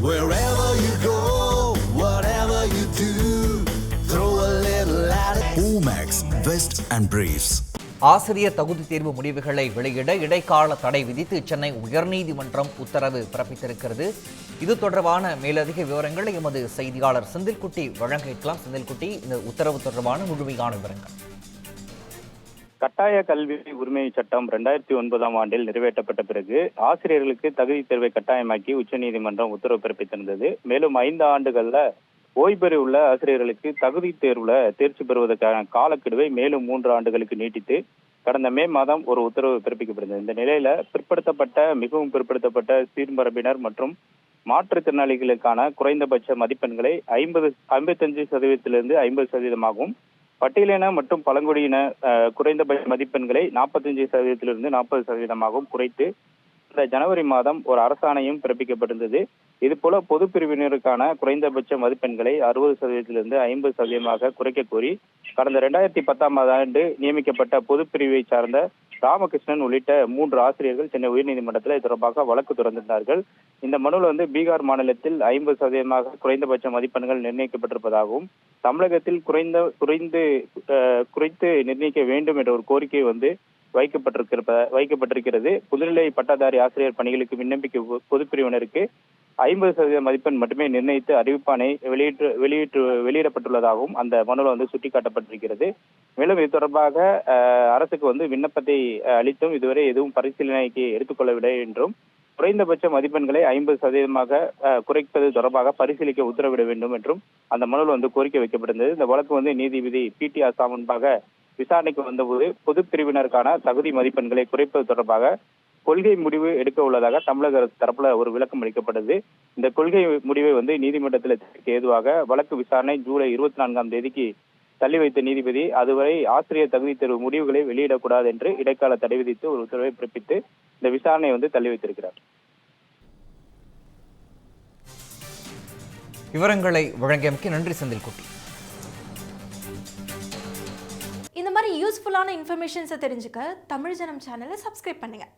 Wherever you go, whatever you do, throw a little at it. Omax, Vest and Briefs. ஆசிரியர் தகுதி தேர்வு முடிவுகளை வெளியிட இடைக்கால தடை விதித்து சென்னை உயர்நீதிமன்றம் உத்தரவு பிறப்பித்திருக்கிறது. இது தொடர்பான மேலதிக விவரங்களை எமது செய்தியாளர் செந்தில்குட்டி வழங்க கேட்கலாம். செந்தில்குட்டி, இந்த உத்தரவு தொடர்பான முழுமையான விவரங்கள். கட்டாய கல்வி உரிமை சட்டம் 2009 ஆண்டில் நிறைவேற்றப்பட்ட பிறகு ஆசிரியர்களுக்கு தகுதி தேர்வை கட்டாயமாக்கி உச்சநீதிமன்றம் உத்தரவு பிறப்பித்திருந்தது. மேலும் 5 ஆண்டுகள்ல ஓய்வு பெற உள்ள ஆசிரியர்களுக்கு தகுதி தேர்வுல தேர்ச்சி பெறுவதற்கான காலக்கெடுவை மேலும் 3 ஆண்டுகளுக்கு நீட்டித்து கடந்த மே மாதம் ஒரு உத்தரவு பிறப்பிக்கப்பட்டது. இந்த நிலையில மிகவும் பிற்படுத்தப்பட்ட சீர்மரபினர் மற்றும் மாற்றுத்திறனாளிகளுக்கான குறைந்தபட்ச மதிப்பெண்களை 55% 50%, பட்டியலின மற்றும் பழங்குடியின குறைந்தபட்ச மதிப்பெண்களை 45% 40% குறைத்து இந்த ஜனவரி மாதம் ஒரு அரசாணையும் பிறப்பிக்கப்பட்டிருந்தது. இதுபோல பொது பிரிவினருக்கான குறைந்தபட்ச மதிப்பெண்களை 60% 50% குறைக்க கோரி கடந்த 2010 ஆண்டு நியமிக்கப்பட்ட பொது பிரிவை சார்ந்த ராமகிருஷ்ணன் உள்ளிட்ட 3 ஆசிரியர்கள் சென்னை உயர்நீதிமன்றத்தில் இது தொடர்பாக வழக்கு தொடர்ந்திருந்தார்கள். இந்த மனுவில் பீகார் மாநிலத்தில் 50% குறைந்தபட்ச மதிப்பெண்கள் நிர்ணயிக்கப்பட்டிருப்பதாகவும் தமிழகத்தில் குறைத்து நிர்ணயிக்க வேண்டும் என்ற ஒரு கோரிக்கை வைக்கப்பட்டிருக்கிறது. முதுநிலை பட்டதாரி ஆசிரியர் பணிகளுக்கு விண்ணப்பிக்க பொது பிரிவினருக்கு 50% மதிப்பெண் மட்டுமே நிர்ணயித்து அறிவிப்பாணை வெளியிடப்பட்டுள்ளதாகவும் அந்த மனுவில் சுட்டிக்காட்டப்பட்டிருக்கிறது. மேலும் இது தொடர்பாக அரசுக்கு விண்ணப்பத்தை அளித்தும் இதுவரை எதுவும் பரிசீலனைக்கு எடுத்துக்கொள்ளவில்லை என்றும் குறைந்தபட்ச மதிப்பெண்களை 50% குறைப்பது தொடர்பாக பரிசீலிக்க உத்தரவிட வேண்டும் என்றும் அந்த மனுவில் கோரிக்கை வைக்கப்பட்டிருந்தது. இந்த வழக்கு நீதிபதி PT ஆசாம் முன்பாக விசாரணைக்கு வந்தபோது பொது பிரிவினருக்கான தகுதி மதிப்பெண்களை குறைப்பது தொடர்பாக கொள்கை முடிவு எடுக்க உள்ளதாக தமிழக அரசு தரப்புல ஒரு விளக்கம் அளிக்கப்பட்டது. இந்த கொள்கை முடிவை நீதிமன்றத்தில் ஏதுவாக வழக்கு விசாரணை ஜூலை 24 தள்ளி வைத்த நீதிபதி அதுவரை ஆசிரியர் தகுதி தேர்வு முடிவுகளை வெளியிடக்கூடாது என்று இடைக்கால தடை விதித்து ஒரு உத்தரவை பிறப்பித்து இந்த விசாரணையை தள்ளி வைத்திருக்கிறார். விவரங்களை வழங்கியமைக்கு நன்றி செந்தில்குட்டி. இந்த மாதிரி யூஸ்ஃபுல்லான இன்ஃபர்மேஷன்ஸை தெரிஞ்சுக்க தமிழ் ஜனம் சேனலை சப்ஸ்கிரைப் பண்ணுங்க.